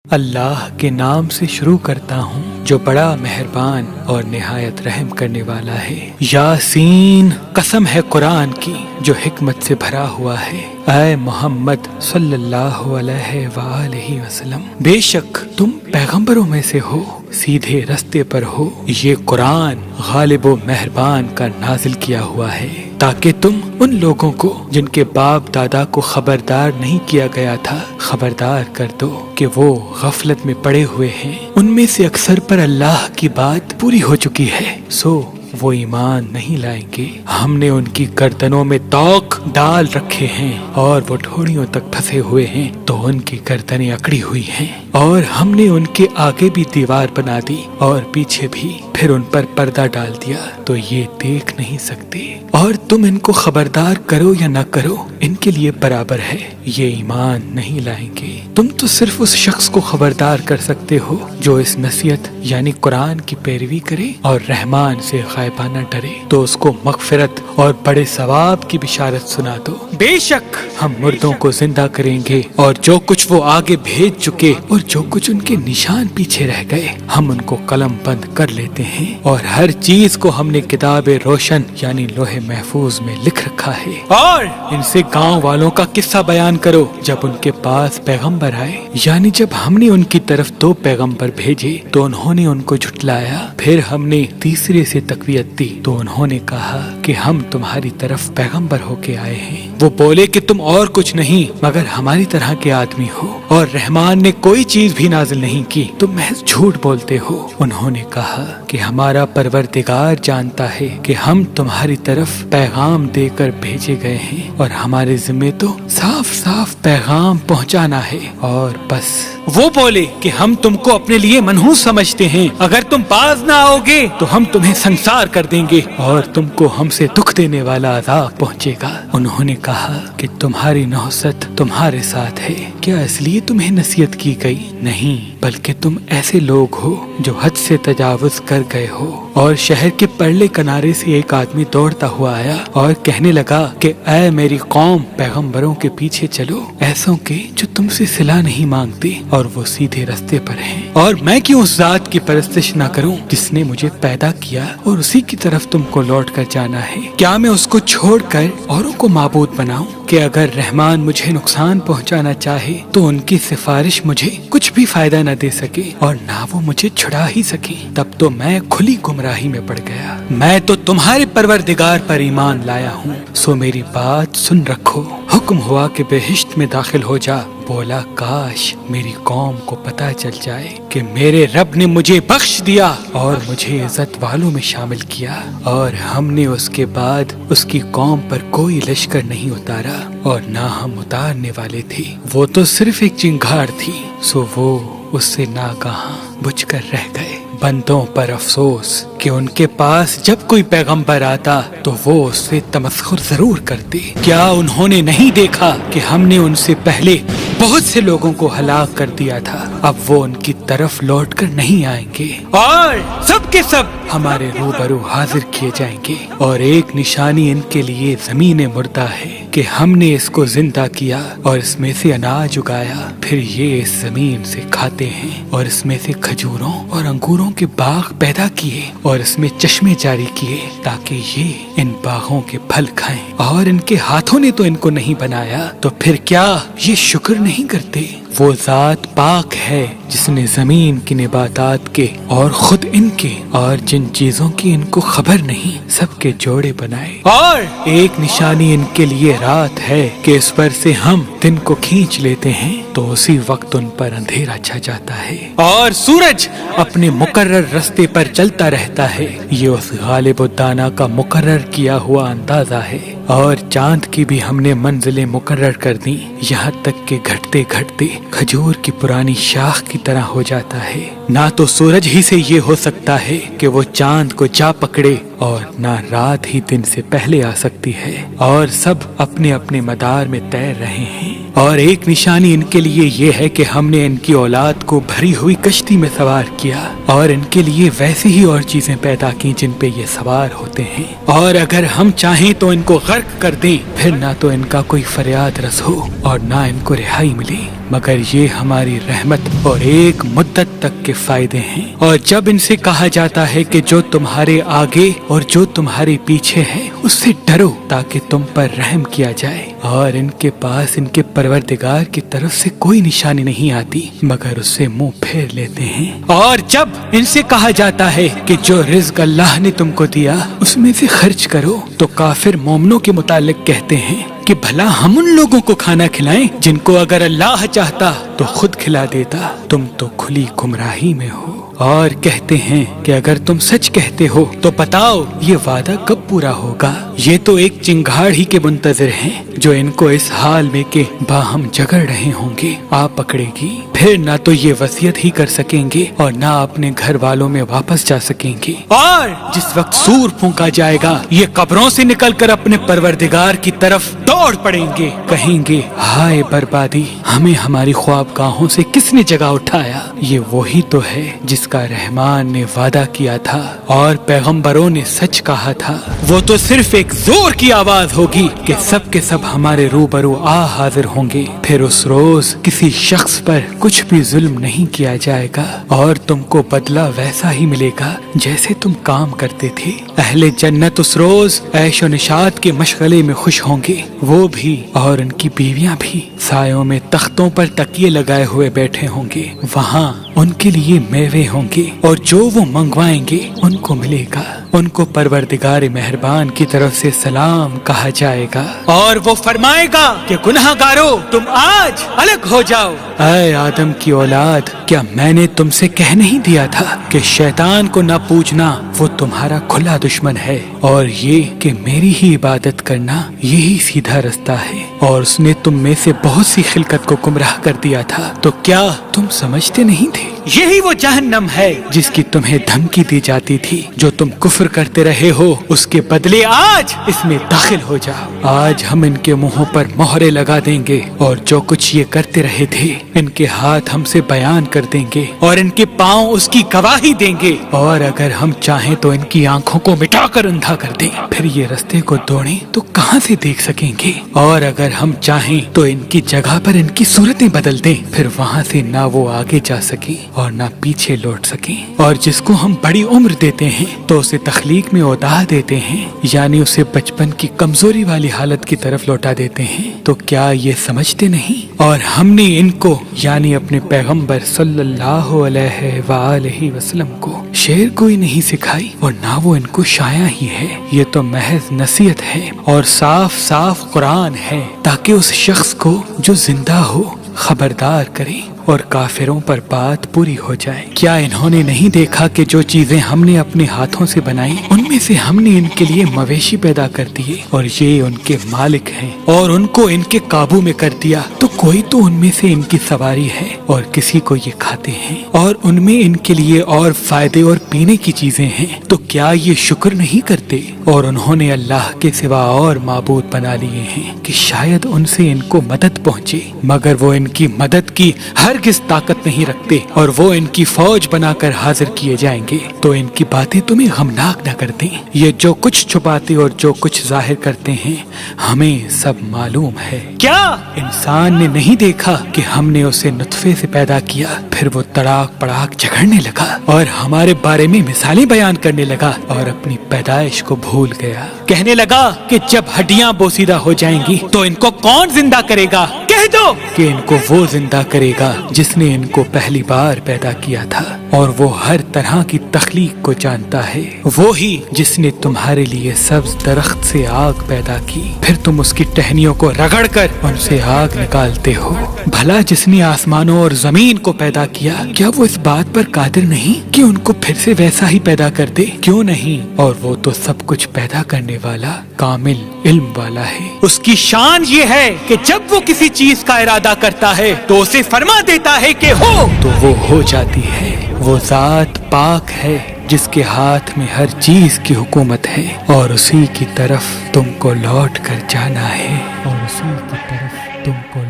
اللہ کے نام سے شروع کرتا ہوں جو بڑا مہربان اور نہایت رحم کرنے والا ہے۔ یاسین، قسم ہے قرآن کی جو حکمت سے بھرا ہوا ہے۔ اے محمد صلی اللہ علیہ وآلہ وسلم، بے شک تم پیغمبروں میں سے ہو، سیدھے رستے پر ہو۔ یہ قرآن غالب و مہربان کا نازل کیا ہوا ہے تاکہ تم ان لوگوں کو جن کے باپ دادا کو خبردار نہیں کیا گیا تھا خبردار کر دو کہ وہ غفلت میں پڑے ہوئے ہیں۔ ان میں سے اکثر پر اللہ کی بات پوری ہو چکی ہے، سو وہ ایمان نہیں لائیں گے۔ ہم نے ان کی گردنوں میں طوق ڈال رکھے ہیں اور وہ ڈھوڑیوں تک پھنسے ہوئے ہیں تو ان کی گردنیں اکڑی ہوئی ہیں، اور ہم نے ان کے آگے بھی دیوار بنا دی اور پیچھے بھی، پھر ان پر پردہ ڈال دیا تو یہ دیکھ نہیں سکتے، اور تم ان کو خبردار کرو یا نہ کرو ان کے لیے برابر ہے، یہ ایمان نہیں لائیں گے۔ تم تو صرف اس شخص کو خبردار کر سکتے ہو جو اس نصیحت یعنی قرآن کی پیروی کرے اور رحمان سے غائبانہ ڈرے، تو اس کو مغفرت اور بڑے ثواب کی بشارت سنا دو۔ بے شک ہم مردوں کو زندہ کریں گے، اور جو کچھ وہ آگے بھیج چکے اور جو کچھ ان کے نشان پیچھے رہ گئے ہم ان کو قلم بند کر لیتے ہیں، اور ہر چیز کو ہم نے کتاب روشن یعنی لوح محفوظ میں لکھ رکھا ہے۔ اور ان سے گاؤں والوں کا قصہ بیان کرو جب ان کے پاس پیغمبر آئے، یعنی جب ہم نے ان کی طرف 2 پیغمبر بھیجے تو انہوں نے ان کو جھٹلایا، پھر ہم نے تیسرے سے تقویت دی تو انہوں نے کہا کہ ہم تمہاری طرف پیغمبر ہو کے آئے ہیں۔ وہ بولے کہ تم اور کچھ نہیں مگر ہماری طرح کے آدمی ہو، اور رحمان نے کوئی چیز بھی نازل نہیں کی، تم محض جھوٹ بولتے ہو۔ انہوں نے کہا کہ ہمارا پروردگار جانتا ہے کہ ہم تمہاری طرف پیغام دے کر بھیجے گئے ہیں، اور ہمارے ذمے تو صاف صاف پیغام پہنچانا ہے اور بس۔ وہ بولے کہ ہم تم کو اپنے لیے منحوس سمجھتے ہیں، اگر تم باز نہ آؤ گے تو ہم تمہیں سنسار کر دیں گے اور تم کو ہم سے دکھ دینے والا عذاب پہنچے گا۔ انہوں نے کہا کہ تمہاری نحست تمہارے ساتھ ہے، کیا اس لیے تمہیں نصیحت کی گئی؟ نہیں، بلکہ تم ایسے لوگ ہو جو حد سے تجاوز کر گئے ہو۔ اور شہر کے پرلے کنارے سے ایک آدمی دوڑتا ہوا آیا اور کہنے لگا کہ اے میری قوم، پیغمبروں کے پیچھے چلو، ایسوں کے جو تم سے صلہ نہیں مانگتے اور وہ سیدھے رستے پر ہیں۔ اور میں کیوں اس ذات کی پرستش نہ کروں جس نے مجھے پیدا کیا اور اسی کی طرف تم کو لوٹ کر جانا ہے؟ کیا میں اس کو چھوڑ کر اوروں کو معبود بناؤں کہ اگر رحمان مجھے نقصان پہنچانا چاہے تو ان کی سفارش مجھے کچھ بھی فائدہ نہ دے سکے اور نہ وہ مجھے چھڑا ہی سکے؟ تب تو میں کھلی گمراہی میں پڑ گیا۔ میں تو تمہارے پروردگار پر ایمان لایا ہوں، سو میری بات سن رکھو۔ حکم ہوا کہ بہشت میں داخل ہو جا۔ بولا کاش میری قوم کو پتہ چل جائے کہ میرے رب نے مجھے بخش دیا اور مجھے عزت والوں میں شامل کیا، اور ہم نے اس کے بعد اس کی قوم پر کوئی لشکر نہیں اتارا اور نہ ہم اتارنے والے تھے، وہ تو صرف ایک چنگھاڑ تھی، سو وہ اس سے ناگہاں بجھ کر رہ گئے۔ بندوں پر افسوس کہ ان کے پاس جب کوئی پیغمبر آتا تو وہ اس سے تمسخر ضرور کرتے۔ کیا انہوں نے نہیں دیکھا کہ ہم نے ان سے پہلے بہت سے لوگوں کو ہلاک کر دیا تھا؟ اب وہ ان کی طرف لوٹ کر نہیں آئیں گے، اور سب کے سب ہمارے روبرو حاضر کیے جائیں گے۔ اور ایک نشانی ان کے لیے زمین مردہ ہے کہ ہم نے اس کو زندہ کیا اور اس میں سے اناج اگایا، پھر یہ اس زمین سے کھاتے ہیں، اور اس میں سے کھجوروں اور انگوروں کے باغ پیدا کیے اور اس میں چشمے جاری کیے تاکہ یہ ان باغوں کے پھل کھائیں، اور ان کے ہاتھوں نے تو ان کو نہیں بنایا، تو پھر کیا یہ شکر نہیں کرتے؟ وہ ذات پاک ہے جس نے زمین کی نباتات کے اور خود ان کے اور جن چیزوں کی ان کو خبر نہیں سب کے جوڑے بنائے، اور ایک نشانی ان کے لیے رات ہے کہ اس پر سے ہم دن کو کھینچ لیتے ہیں تو اسی وقت ان پر اندھیرا چھا جاتا ہے، اور سورج اپنے مقرر رستے پر چلتا رہتا ہے۔ یہ اس غالب و دانا کا مقرر کیا ہوا اندازہ ہے، اور چاند کی بھی ہم نے منزلیں مقرر کر دی، یہاں تک کہ گھٹتے گھٹتے کھجور کی پرانی شاخ کی طرح ہو جاتا ہے۔ نہ تو سورج ہی سے یہ ہو سکتا ہے کہ وہ چاند کو جا پکڑے और ना रात ही दिन से पहले आ सकती है, और सब अपने अपने मदार में तैर रहे हैं। और एक निशानी इनके लिए ये है कि हमने इनकी औलाद को भरी हुई कश्ती में सवार किया और इनके लिए वैसी ही और चीजें पैदा की जिन पे ये सवार होते हैं। और अगर हम चाहें तो इनको गर्क कर दें, फिर ना तो इनका कोई फरियाद रस हो और ना इनको रिहाई मिले, मगर ये हमारी रहमत और एक मुद्दत तक के फायदे हैं। और जब इनसे कहा जाता है कि जो तुम्हारे आगे और जो तुम्हारे पीछे है उससे डरो ताकि तुम पर रहम किया जाए, और इनके पास इनके परवरदिगार की तरफ से कोई निशानी नहीं आती मगर उससे मुंह फेर लेते हैं। और जब इनसे कहा जाता है कि जो रिज़्क अल्लाह ने तुमको दिया उसमें से खर्च करो, तो काफिर मोमिनों के मुतालिक कहते हैं कि भला हम उन लोगों को खाना खिलाएं जिनको अगर अल्लाह चाहता तो खुद खिला देता, तुम तो खुली गुमराही में हो। और कहते हैं कि अगर तुम सच कहते हो तो बताओ ये वादा कब पूरा होगा। ये तो एक चिंगाड़ ही के मुंतजर हैं जो इनको इस हाल में के बाहम झगड़ रहे होंगे आ पकड़ेगी। फिर ना तो ये वसीयत ही कर सकेंगे और ना अपने घर वालों में वापस जा सकेंगे। और जिस वक्त सूर फूंका जाएगा ये कब्रों से निकलकर अपने परवरदिगार की तरफ दौड़ पड़ेंगे, कहेंगे हाय बर्बादी, हमें हमारी ख्वाबगाहों से किसने जगा उठाया। ये वही तो है जिसका रहमान ने वादा किया था और पैगंबरों ने सच कहा था। वो तो सिर्फ एक जोर की आवाज होगी कि सब के सब हमारे रूबरू आ हाजिर होंगे। फिर उस रोज किसी शख्स पर कुछ भी जुल्म नहीं किया जाएगा और तुमको बदला वैसा ही मिलेगा जैसे तुम काम करते थे। अहले जन्नत उस रोज ऐशो निशात के मशगले में खुश होंगे, वो भी और उनकी बीवियां भी सायों में तख्तों पर तकिए लगाए हुए बैठे होंगे। वहाँ उनके लिए मेवे होंगे और जो वो मंगवाएंगे उनको मिलेगा। उनको परवरदिगार मेहरबान की तरफ से सलाम कहा जाएगा और वो फरमाएगा कि गुनहगारों तुम आज अलग हो जाओ। ऐ आदम की औलाद, क्या मैंने तुमसे कह नहीं दिया था कि शैतान को न पूजना, वो तुम्हारा खुला दुश्मन है, और ये कि मेरी ही इबादत करना यही सीधा रास्ता है। और उसने तुम में से बहुत सी खिलकत को गुमराह कर दिया था, तो क्या तुम समझते नहीं थे यही वो जहन्नम है जिसकी तुम्हें धमकी दी जाती थी। जो तुम कुफ्र करते रहे हो उसके बदले आज इसमें दाखिल हो जाओ। आज हम इनके मुंहों पर मोहरे लगा देंगे और जो कुछ ये करते रहे थे इनके हाथ हमसे बयान कर देंगे और इनके पाँव उसकी गवाही देंगे। और अगर हम चाहें तो इनकी आंखों को मिटाकर अंधा कर दें, फिर ये रास्ते को दौड़ें तो कहाँ से देख सकेंगे। और अगर हम चाहें तो इनकी जगह पर इनकी सूरतें बदल दें, फिर वहाँ से ना वो आगे जा सके और ना पीछे लौट सके। और जिसको हम बड़ी उम्र देते हैं तो उसे तख्लीक में उदाह देते हैं, यानी उसे बचपन की कमजोरी वाली हालत की तरफ लौटा देते हैं। तो क्या ये समझते नहीं? और हमने इनको यानी अपने पैगंबर सल्लल्लाहु अलैहि वसल्लम को शेर कोई नहीं सिखाई और ना वो इनको शाया ही है। ये तो महज नसीहत है और साफ साफ कुरान है, ताकि उस शख्स को जो जिंदा हो खबरदार करे और काफिरों पर बात पूरी हो जाए। क्या इन्होंने नहीं देखा कि जो चीजें हमने अपने हाथों से बनाई उनमें से हमने इनके लिए मवेशी पैदा कर दिए और ये उनके मालिक हैं और उनको इनके काबू में कर दिया, तो कोई तो उनमें से इनकी सवारी है और किसी को ये खाते हैं और उनमें इनके लिए और फायदे और पीने की चीजें हैं। तो क्या ये शुक्र नहीं करते? और उन्होंने अल्लाह के सिवा और माबूद बना लिए हैं कि शायद उनसे इनको मदद पहुँचे, मगर वो इनकी मदद की हरगिज़ ताकत नहीं रखते और वो इनकी फौज बनाकर हाजिर किए जाएंगे। तो इनकी बातें तुम्हें गमनाक न कर दें। ये जो कुछ छुपाते और जो कुछ जाहिर करते हैं हमें सब मालूम है। क्या इंसान ने नहीं देखा कि हमने उसे नुत्फे से पैदा किया, फिर वो तड़ाक पड़ाक झगड़ने लगा और हमारे बारे में मिसालें बयान करने लगा और अपनी पैदाइश को भूल गया। कहने लगा कि जब हड्डियां बोसीदा हो जाएंगी तो इनको कौन जिंदा करेगा? कह दो कि इनको वो जिंदा करेगा जिसने इनको पहली बार पैदा किया था और वो हर तरह की तख्लीक को जानता है। वो ही जिसने तुम्हारे लिए सब्ज दरख्त से आग पैदा की, फिर तुम उसकी टहनियों को रगड़कर उनसे आग निकालते हो। भला जिसने आसमानों और जमीन को पैदा किया, क्या वो इस बात पर कादिर नहीं कि उनको फिर से वैसा ही पैदा कर दे? क्यों नहीं? और वो तो सब कुछ पैदा करने वाला कामिल इल्म वाला है। उसकी शान ये है कि जब वो किसी चीज का इरादा करता है तो उसे फरमा देता है कि हो, तो वो हो जाती है। वो जात पाक है, جس کے ہاتھ میں ہر چیز کی حکومت ہے اور اسی کی طرف تم کو لوٹ کر جانا ہے، اور اسی کی طرف تم کو